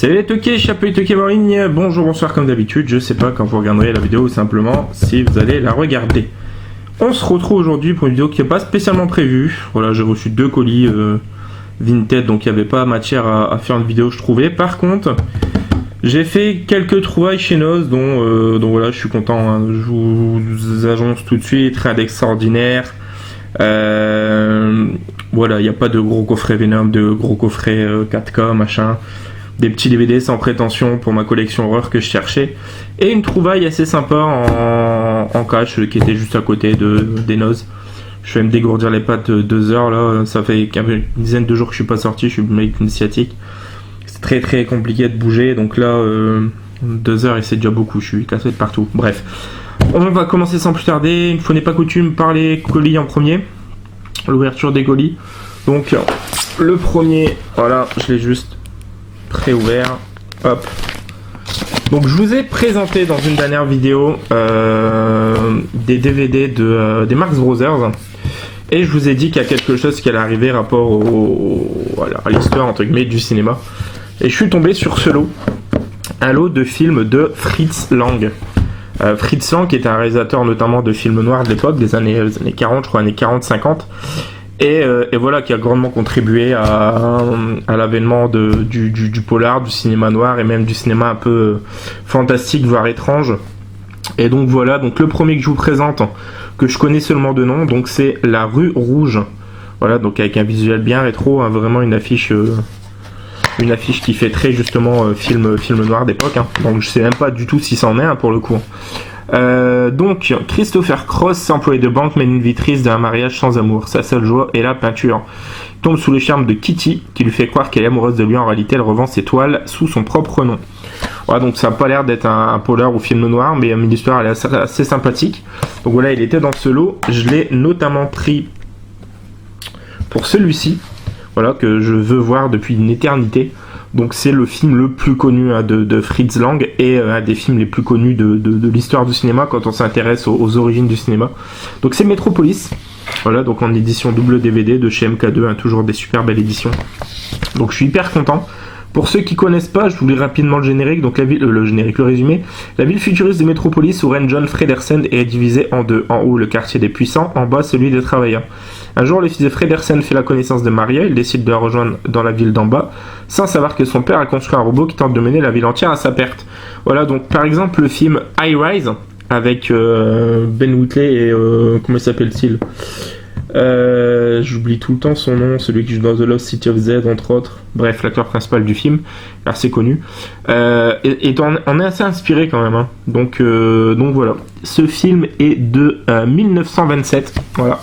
Salut les toqués, chapeau toqués en ligne, bonjour, bonsoir comme d'habitude, je sais pas quand vous regarderez la vidéo ou simplement si vous allez la regarder. On se retrouve aujourd'hui pour une vidéo qui n'est pas spécialement prévue. Voilà, j'ai reçu 2 colis Vinted, donc il n'y avait pas matière à faire une vidéo je trouvais. Par contre, j'ai fait quelques trouvailles chez Noz, donc voilà, je suis content, hein. Je vous annonce tout de suite, rien d'extraordinaire. Voilà, il n'y a pas de gros coffrets Venom, de gros coffrets 4K, machin. Des petits DVD sans prétention pour ma collection horreur que je cherchais. Et une trouvaille assez sympa en cash qui était juste à côté des Noz. Je vais me dégourdir les pattes 2 heures là. Ça fait une dizaine de jours que je suis pas sorti. Je suis avec une sciatique. C'est très très compliqué de bouger. Donc là, 2 heures et c'est déjà beaucoup. Je suis cassé de partout. Bref. On va commencer sans plus tarder. Une fois n'est pas coutume, par les colis en premier. L'ouverture des colis. Donc le premier, voilà, je l'ai juste pré-ouvert. Hop. Donc je vous ai présenté dans une dernière vidéo des DVD des Marx Brothers. Et je vous ai dit qu'il y a quelque chose qui allait arriver rapport à l'histoire entre guillemets du cinéma. Et je suis tombé sur ce lot. Un lot de films de Fritz Lang. Fritz Lang qui était un réalisateur notamment de films noirs de l'époque, des années 40, je crois, années 40-50. Et voilà, qui a grandement contribué à l'avènement du polar, du cinéma noir et même du cinéma un peu fantastique, voire étrange. Et donc voilà, donc le premier que je vous présente, que je connais seulement de nom, donc c'est La Rue Rouge. Voilà, donc avec un visuel bien rétro, hein, vraiment une affiche qui fait très justement film noir d'époque. Hein. Donc je sais même pas du tout si c'en est un pour le coup. Donc Christopher Cross, employé de banque, mène une vie triste d'un mariage sans amour. Sa seule joie est la peinture. Il tombe sous le charme de Kitty, qui lui fait croire qu'elle est amoureuse de lui. En réalité, elle revend ses toiles sous son propre nom. Voilà, donc ça n'a pas l'air d'être un polar ou film noir, mais l'histoire elle est assez sympathique. Donc voilà, il était dans ce lot. Je l'ai notamment pris pour celui-ci, voilà, que je veux voir depuis une éternité. Donc c'est le film le plus connu hein, de Fritz Lang et un des films les plus connus de l'histoire du cinéma quand on s'intéresse aux origines du cinéma. Donc c'est Metropolis, voilà, donc en édition double DVD de chez MK2, hein, toujours des super belles éditions. Donc je suis hyper content. Pour ceux qui connaissent pas, je vous lis rapidement le générique, donc le résumé. La ville futuriste de Metropolis où règne John Fredersen est divisée en deux. En haut, le quartier des puissants, en bas, celui des travailleurs. Un jour, le fils de Fredersen fait la connaissance de Maria, il décide de la rejoindre dans la ville d'en bas, sans savoir que son père a construit un robot qui tente de mener la ville entière à sa perte. Voilà, donc par exemple le film High Rise, avec Ben Wheatley et comment il s'appelle-t-il j'oublie tout le temps son nom, celui qui joue dans The Lost City of Z entre autres. Bref, l'acteur principal du film, assez connu. On est assez inspiré quand même. Hein. Donc voilà. Ce film est de 1927. Voilà.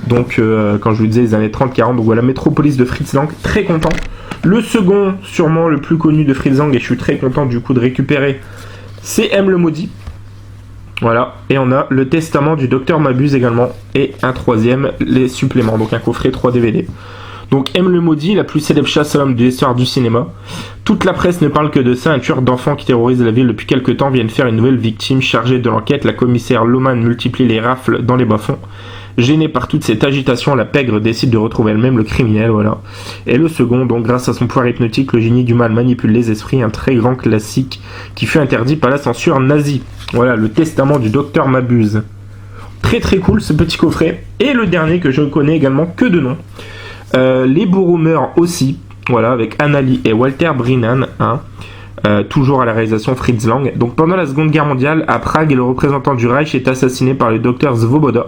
Donc quand je vous disais les années 30-40, donc voilà, Metropolis de Fritz Lang, très content. Le second, sûrement le plus connu de Fritz Lang, et je suis très content du coup de récupérer, c'est M le Maudit. Voilà, et on a le testament du docteur Mabuse également, et un troisième, les suppléments, donc un coffret 3 DVD. Donc M le Maudit, la plus célèbre chasse à l'homme de l'histoire du cinéma. Toute la presse ne parle que de ça, un tueur d'enfants qui terrorise la ville depuis quelques temps vient de faire une nouvelle victime chargée de l'enquête. La commissaire Loman multiplie les rafles dans les bas-fonds. Gênée par toute cette agitation, la pègre décide de retrouver elle-même le criminel, voilà. Et le second, donc grâce à son pouvoir hypnotique, le génie du mal manipule les esprits, un très grand classique qui fut interdit par la censure nazie. Voilà, le testament du docteur Mabuse. Très très cool ce petit coffret. Et le dernier que je ne connais également que de nom. Les bourreaux meurent aussi, voilà, avec Annalie et Walter Brennan, hein. Toujours à la réalisation Fritz Lang. Donc pendant la Seconde Guerre mondiale, à Prague, le représentant du Reich est assassiné par le docteur Svoboda,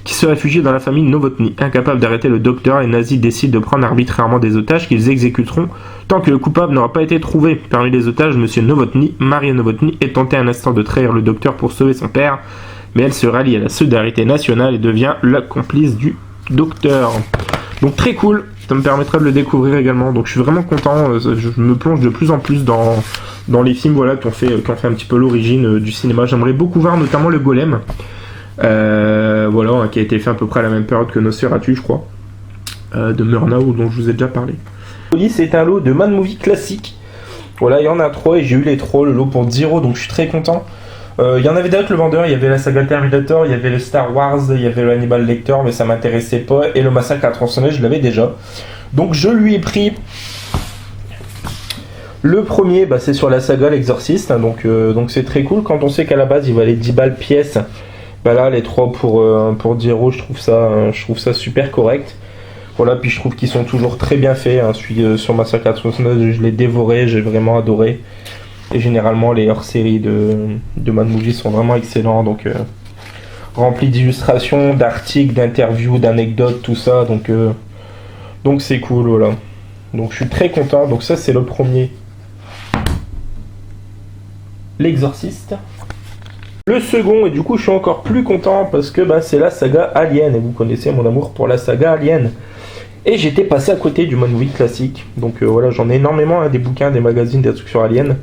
qui se réfugie dans la famille Novotny. Incapable d'arrêter le docteur, les nazis décident de prendre arbitrairement des otages qu'ils exécuteront tant que le coupable n'aura pas été trouvé. Parmi les otages, monsieur Novotny, Maria Novotny, est tenté un instant de trahir le docteur pour sauver son père, mais elle se rallie à la solidarité nationale et devient la complice du docteur. Donc très cool, ça me permettra de le découvrir également. Donc je suis vraiment content, je me plonge de plus en plus dans les films voilà, qui ont fait un petit peu l'origine du cinéma. J'aimerais beaucoup voir notamment le Golem, voilà, hein, qui a été fait à peu près à la même période que Nosferatu, je crois, de Murnau, dont je vous ai déjà parlé. C'est un lot de Mad Movie classique. Voilà, il y en a 3 et j'ai eu les 3, le lot pour 10€, donc je suis très content. Il y en avait d'autres, le vendeur, il y avait la saga Terminator, il y avait le Star Wars, il y avait le Hannibal Lecter, mais ça m'intéressait pas, et le Massacre à tronçonneuse, je l'avais déjà. Donc je lui ai pris Le premier, bah, c'est sur la saga L'Exorciste, hein, donc c'est très cool. Quand on sait qu'à la base il valait 10 balles pièce, bah là les 3 pour 10 euros, je trouve ça super correct. Voilà, puis je trouve qu'ils sont toujours très bien faits, hein. Celui sur Massacre à 69, je l'ai dévoré, j'ai vraiment adoré. Et généralement les hors-séries de Mad Movie sont vraiment excellents, donc remplis d'illustrations, d'articles, d'interviews, d'anecdotes, tout ça, donc c'est cool, voilà. Donc je suis très content, donc ça c'est le premier. L'Exorciste. Le second, et du coup je suis encore plus content parce que bah, c'est la saga Alien, et vous connaissez mon amour pour la saga Alien. Et j'étais passé à côté du Mad Movie classique, donc voilà, j'en ai énormément, hein, des bouquins, des magazines, des trucs sur Alien.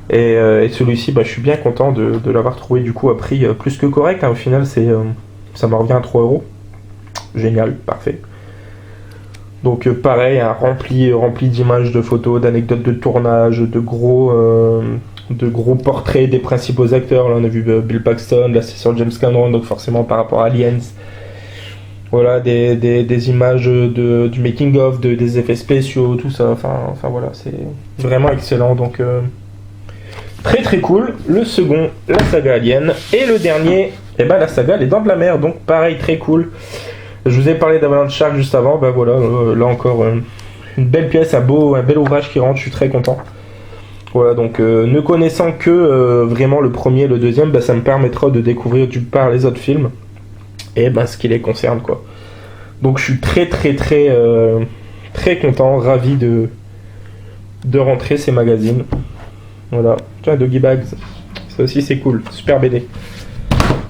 Et celui-ci, bah, je suis bien content de l'avoir trouvé du coup à prix plus que correct, hein. Au final ça me revient à 3 euros. Génial, parfait. Donc pareil, hein, rempli d'images, de photos, d'anecdotes de tournage, de gros portraits des principaux acteurs. Là on a vu Bill Paxton, là c'est sur James Cameron, donc forcément par rapport à Aliens. Voilà, des images du making of, des effets spéciaux, tout ça. Enfin voilà, c'est vraiment excellent. Donc très très cool. Le second, la saga Alien. Et le dernier, eh ben, la saga Les Dents de la Mer. Donc pareil, très cool. Je vous ai parlé d'Avalanche Shark juste avant. Ben voilà, là encore une belle pièce, un bel ouvrage qui rentre. Je suis très content. Voilà, donc ne connaissant que vraiment le premier et le deuxième, ben, ça me permettra de découvrir d'une part les autres films et ben, ce qui les concerne, quoi. Donc je suis très content, ravi de rentrer ces magazines. Voilà, tiens, Doggy Bags, ça aussi c'est cool, super BD.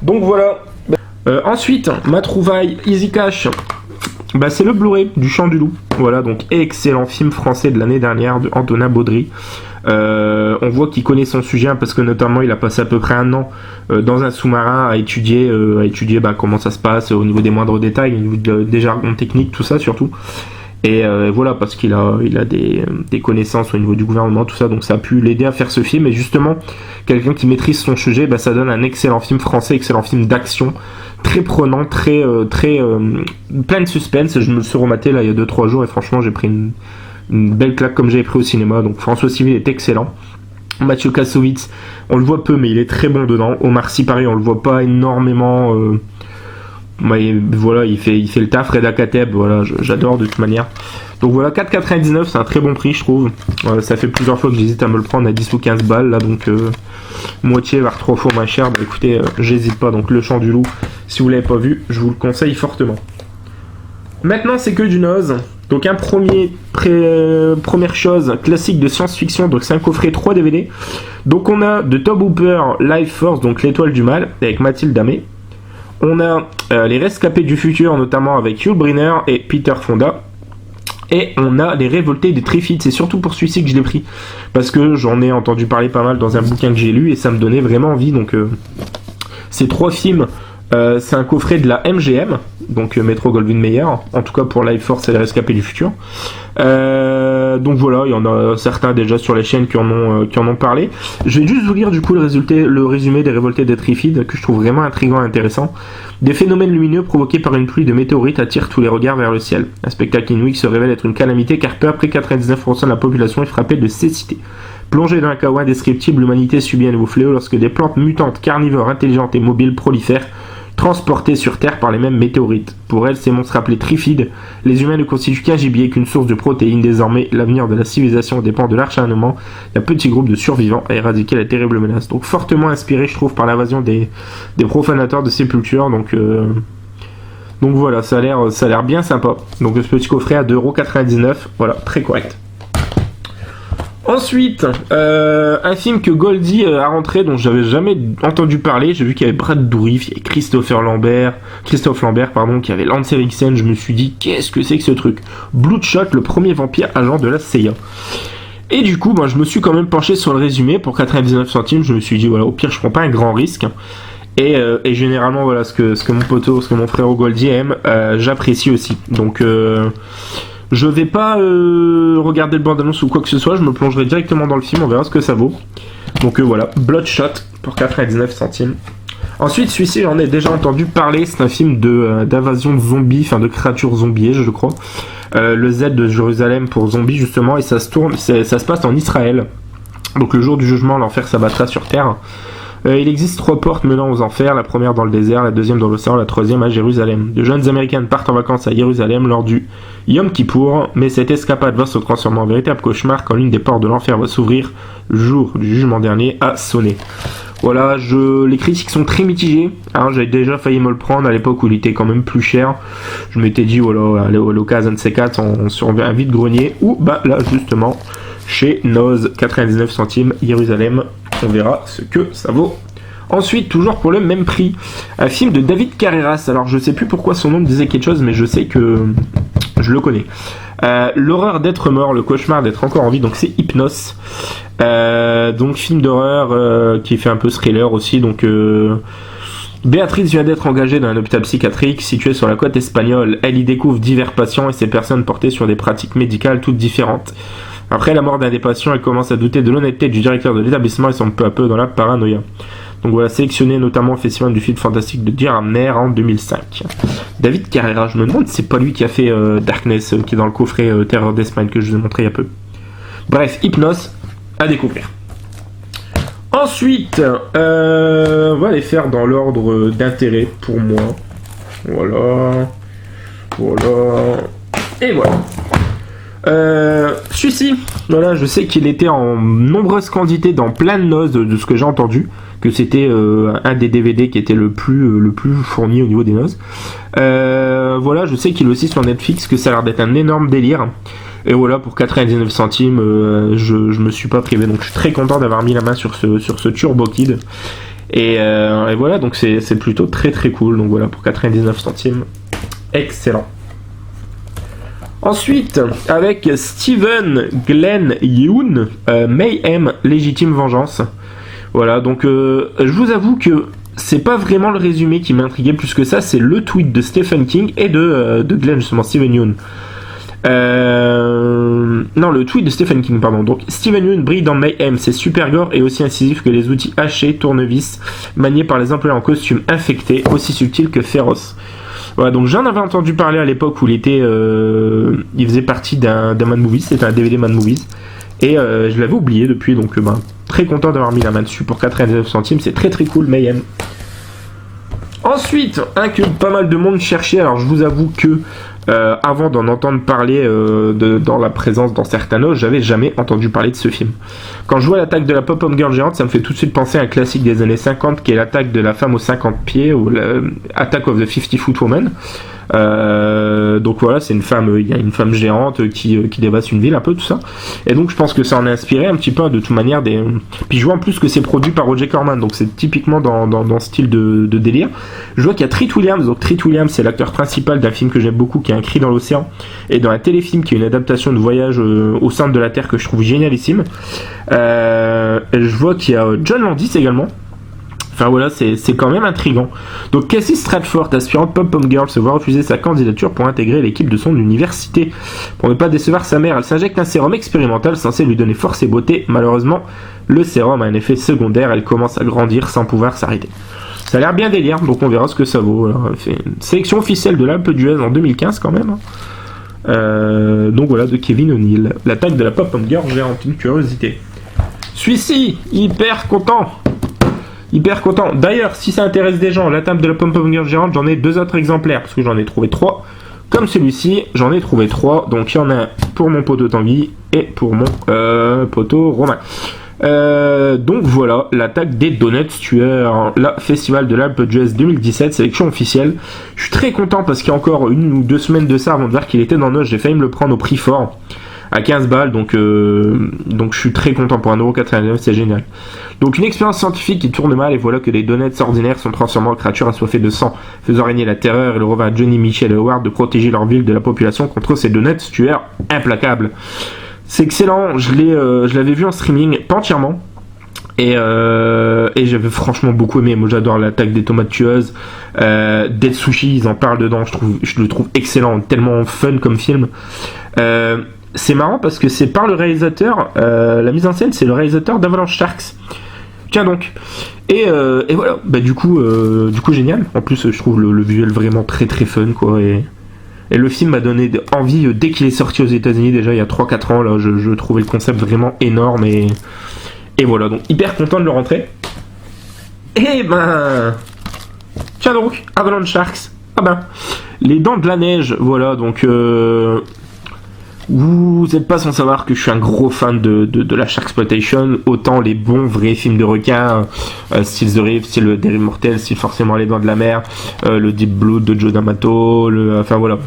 Donc voilà. Ensuite, ma trouvaille Easy Cash, bah, c'est le Blu-ray du Chant du Loup. Voilà, donc excellent film français de l'année dernière de Antonin Baudry. On voit qu'il connaît son sujet, hein, parce que notamment il a passé à peu près 1 an dans un sous-marin à étudier bah, comment ça se passe au niveau des moindres détails, au niveau des jargons techniques, tout ça surtout. Et voilà, parce qu'il a des connaissances au niveau du gouvernement, tout ça, donc ça a pu l'aider à faire ce film. Et justement, quelqu'un qui maîtrise son sujet, bah, ça donne un excellent film français, excellent film d'action, très prenant, très plein de suspense. Je me le suis rematé là il y a 2-3 jours et franchement j'ai pris une belle claque comme j'avais pris au cinéma. Donc François Civil est excellent. Mathieu Kassovitz, on le voit peu mais il est très bon dedans. Omar Sy pareil, on le voit pas énormément. Mais voilà, il fait le taf. Reda Kateb, voilà, j'adore de toute manière. Donc voilà, 4,99, c'est un très bon prix je trouve. Ça fait plusieurs fois que j'hésite à me le prendre à 10 ou 15 balles là, donc moitié voire 3 fois moins cher. Bah écoutez, j'hésite pas. Donc Le Chant du Loup, si vous l'avez pas vu, je vous le conseille fortement. Maintenant c'est que du noz. Donc un première chose, classique de science-fiction, donc c'est un coffret 3 DVD. Donc on a de Tobe Hooper, Life Force, donc l'étoile du mal, avec Mathilde Amé. On a les rescapés du futur, notamment avec Yul Brynner et Peter Fonda. Et on a les révoltés des Triffids. C'est surtout pour celui-ci que je l'ai pris, parce que j'en ai entendu parler pas mal dans un bouquin que j'ai lu, et ça me donnait vraiment envie. Donc ces 3 films, c'est un coffret de la MGM, donc Metro Goldwyn Mayer, en tout cas pour Life Force et les rescapés du futur. Donc voilà, il y en a certains déjà sur les chaînes qui en ont parlé. Je vais juste vous lire du coup le résumé des révoltés des Triffids, que je trouve vraiment intriguant et intéressant. Des phénomènes lumineux provoqués par une pluie de météorites attirent tous les regards vers le ciel. Un spectacle inouï qui se révèle être une calamité, car peu après 99% de la population est frappée de cécité. Plongée dans un chaos indescriptible, l'humanité subit un nouveau fléau lorsque des plantes mutantes, carnivores, intelligentes et mobiles prolifèrent, transportées sur Terre par les mêmes météorites. Pour elles, ces monstres appelés Triffids, les humains ne constituent qu'un gibier, qu'une source de protéines. Désormais, l'avenir de la civilisation dépend de l'acharnement d'un petit groupe de survivants à éradiquer la terrible menace. Donc fortement inspiré, je trouve, par l'invasion des profanateurs de sépultures. Donc voilà, ça a l'air bien sympa. Donc ce petit coffret à 2,99€, voilà, très correct. Ensuite, un film que Goldie a rentré, dont j'avais jamais entendu parler. J'ai vu qu'il y avait Brad Dourif, il y avait Christophe Lambert, qui avait Lance Henriksen. Je me suis dit, qu'est-ce que c'est que ce truc? Bloodshot, le premier vampire agent de la CIA. Et du coup, je me suis quand même penché sur le résumé pour 99 centimes. Je me suis dit, voilà, au pire, je prends pas un grand risque. Et généralement, voilà, ce que mon poteau, ce que mon frère Goldie aime, j'apprécie aussi. Donc je vais pas regarder le bande-annonce ou quoi que ce soit, je me plongerai directement dans le film, on verra ce que ça vaut. Donc voilà, Bloodshot pour 99 centimes. Ensuite, celui-ci, j'en ai déjà entendu parler, c'est un film d'invasion de zombies, enfin de créatures zombies, je crois. le Z de Jérusalem pour zombies justement, et ça se passe en Israël. Donc le jour du jugement, l'enfer s'abattra sur terre. Il existe 3 portes menant aux enfers, la première dans le désert, la deuxième dans l'océan, la troisième à Jérusalem. De jeunes Américaines partent en vacances à Jérusalem lors du Yom Kippour, mais cette escapade va se transformer en véritable cauchemar quand l'une des portes de l'enfer va s'ouvrir le jour du jugement dernier à sonner. Voilà, les critiques sont très mitigées, hein, j'avais déjà failli me le prendre à l'époque où il était quand même plus cher. Je m'étais dit, voilà, à l'occasion de ces 4, on se revient un vide-grenier, ou bah là justement, chez Noz, 99 centimes, Jérusalem, on verra ce que ça vaut. Ensuite, toujours pour le même prix, un film de David Carreras. Alors je sais plus pourquoi son nom me disait quelque chose, mais je sais que je le connais. L'horreur d'être mort, le cauchemar d'être encore en vie, donc c'est Hypnos. Donc film d'horreur qui fait un peu thriller aussi. Donc Béatrice vient d'être engagée dans un hôpital psychiatrique situé sur la côte espagnole. Elle y découvre divers patients et ces personnes portées sur des pratiques médicales toutes différentes. Après la mort d'un des patients, elle commence à douter de l'honnêteté du directeur de l'établissement et semble peu à peu dans la paranoïa. Donc voilà, sélectionné notamment au festival du film fantastique de Diramner en 2005. David Carrera, je me demande si c'est pas lui qui a fait Darkness, qui est dans le coffret Terror d'Espagne que je vous ai montré il y a peu. Bref, Hypnos, à découvrir. Ensuite, on va les faire dans l'ordre d'intérêt pour moi. Voilà. Et voilà. Celui-ci, voilà, je sais qu'il était en nombreuses quantités dans plein de noces de ce que j'ai entendu, que c'était un des DVD qui était le plus fourni au niveau des noces. Voilà, je sais qu'il est aussi sur Netflix, que ça a l'air d'être un énorme délire. Et voilà, pour 99 centimes, je me suis pas privé, donc je suis très content d'avoir mis la main sur ce Turbo Kid. Et voilà, donc c'est plutôt très très cool. Donc voilà, pour 99 centimes, excellent. Ensuite, avec Steven Glenn Yeun, Mayhem, Légitime Vengeance. Voilà, donc je vous avoue que c'est pas vraiment le résumé qui m'intriguait plus que ça, c'est le tweet de Stephen King et de Glenn, justement, Steven Yeun. Non, le tweet de Stephen King, pardon. Donc, Steven Yeun brille dans Mayhem, c'est super gore et aussi incisif que les outils hachés, tournevis, maniés par les employés en costume infectés, aussi subtils que féroces. Voilà, donc j'en avais entendu parler à l'époque où il faisait partie d'un Mad Movies, c'était un DVD Mad Movies, et je l'avais oublié depuis, donc très content d'avoir mis la main dessus pour 99 centimes, c'est très très cool, Mayhem. Ensuite, un que pas mal de monde cherchait, alors je vous avoue que avant d'en entendre parler dans la présence dans certains notes, j'avais jamais entendu parler de ce film. Quand je vois l'attaque de la pop-up girl géante, ça me fait tout de suite penser à un classique des années 50 qui est l'attaque de la femme aux 50 pieds ou l'Attack of the 50 Foot Woman. Donc voilà, c'est une femme, il y a une femme géante qui dévaste une ville, un peu tout ça. Et donc je pense que ça en a inspiré un petit peu de toute manière des. Puis je vois en plus que c'est produit par Roger Corman, donc c'est typiquement dans ce style de délire. Je vois qu'il y a Treat Williams, donc Treat Williams c'est l'acteur principal d'un film que j'aime beaucoup, qui est Un cri dans l'océan, et dans un téléfilm qui est une adaptation de Voyage au centre de la Terre que je trouve génialissime. Je vois qu'il y a John Landis également. Enfin voilà, c'est quand même intriguant. Donc Cassie Stratford, aspirante pop-pom girl, se voit refuser sa candidature pour intégrer l'équipe de son université. Pour ne pas décevoir sa mère, elle s'injecte un sérum expérimental censé lui donner force et beauté. Malheureusement, le sérum a un effet secondaire, elle commence à grandir sans pouvoir s'arrêter. Ça a l'air bien délire, donc on verra ce que ça vaut. Alors, fait une sélection officielle de l'Alpe d'Huez en 2015 quand même. Donc voilà, de Kevin O'Neill. L'attaque de la pop-pom girl géante, une curiosité. Celui-ci, hyper content. D'ailleurs, si ça intéresse des gens, la table de la pom-pom girl géante, j'en ai 2 autres exemplaires, parce que j'en ai trouvé 3. Comme celui-ci, j'en ai trouvé 3. Donc il y en a un pour mon poteau Tanguy et pour mon poteau Romain. Donc voilà, l'attaque des Donuts Tueurs, la Festival de l'Alpe d'Huez 2017, sélection officielle. Je suis très content parce qu'il y a encore 1 ou 2 semaines de ça avant de voir qu'il était dans Noce, j'ai failli me le prendre au prix fort. À 15 balles, donc je suis très content pour 1,99€, c'est génial. Donc une expérience scientifique qui tourne mal et voilà que les donuts ordinaires sont transformés en créatures assoiffées de sang, faisant régner la terreur et le revint à Johnny, Michel et Howard de protéger leur ville de la population contre ces donuts tueurs implacables. C'est excellent, je l'avais vu en streaming, pas entièrement. Et j'avais franchement beaucoup aimé. Moi j'adore l'attaque des tomates tueuses. Dead Sushi, ils en parlent dedans, je le trouve excellent, tellement fun comme film. C'est marrant parce que c'est par le réalisateur, la mise en scène c'est le réalisateur d'Avalanche Sharks. Tiens donc. Et voilà, bah du coup génial. En plus je trouve le visuel vraiment très très fun quoi. Et Et le film m'a donné envie dès qu'il est sorti aux États-Unis, déjà il y a 3-4 ans. Là, je trouvais le concept vraiment énorme. Et voilà, donc hyper content de le rentrer. Et ben. Tiens donc, Avalanche Sharks. Ah ben. Les Dents de la Neige, voilà, donc. Vous n'êtes pas sans savoir que je suis un gros fan de la Sharksploitation, autant les bons vrais films de requins, style The Reef, style Des Immortels, style forcément Les Dents de la Mer, le Deep Blood de Joe D'Amato, enfin voilà.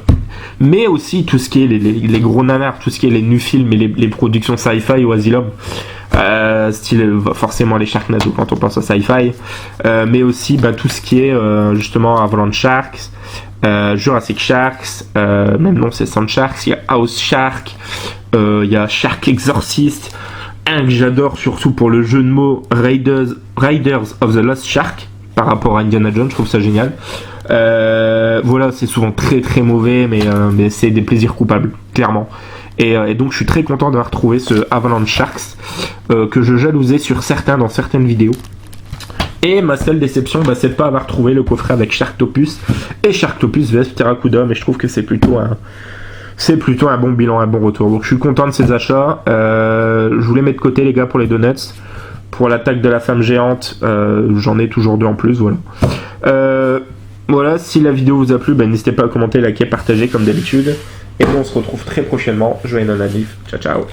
Mais aussi tout ce qui est les gros nanars, tout ce qui est les nus films et les productions sci-fi ou Asylum, style forcément les Sharknado quand on pense à sci-fi, mais aussi tout ce qui est justement Avalanche Sharks, Jurassic Sharks, même non c'est Sand Sharks, il y a House Shark, il y a Shark Exorcist, un que j'adore surtout pour le jeu de mots Riders of the Lost Shark par rapport à Indiana Jones, je trouve ça génial. Voilà, c'est souvent très très mauvais, mais c'est des plaisirs coupables, clairement. Et donc je suis très content d'avoir trouvé ce Avalanche Sharks que je jalousais dans certaines vidéos. Et ma seule déception, c'est de pas avoir trouvé le coffret avec Sharktopus et Sharktopus vs Pteranodon, mais je trouve que c'est plutôt un bon bilan, un bon retour. Donc je suis content de ces achats. Je vous les mets de côté les gars pour les donuts. Pour l'attaque de la femme géante, j'en ai toujours 2 en plus, voilà. Voilà, si la vidéo vous a plu, n'hésitez pas à commenter, liker, partager comme d'habitude. Et nous on se retrouve très prochainement. Joyeux Noël, ciao ciao.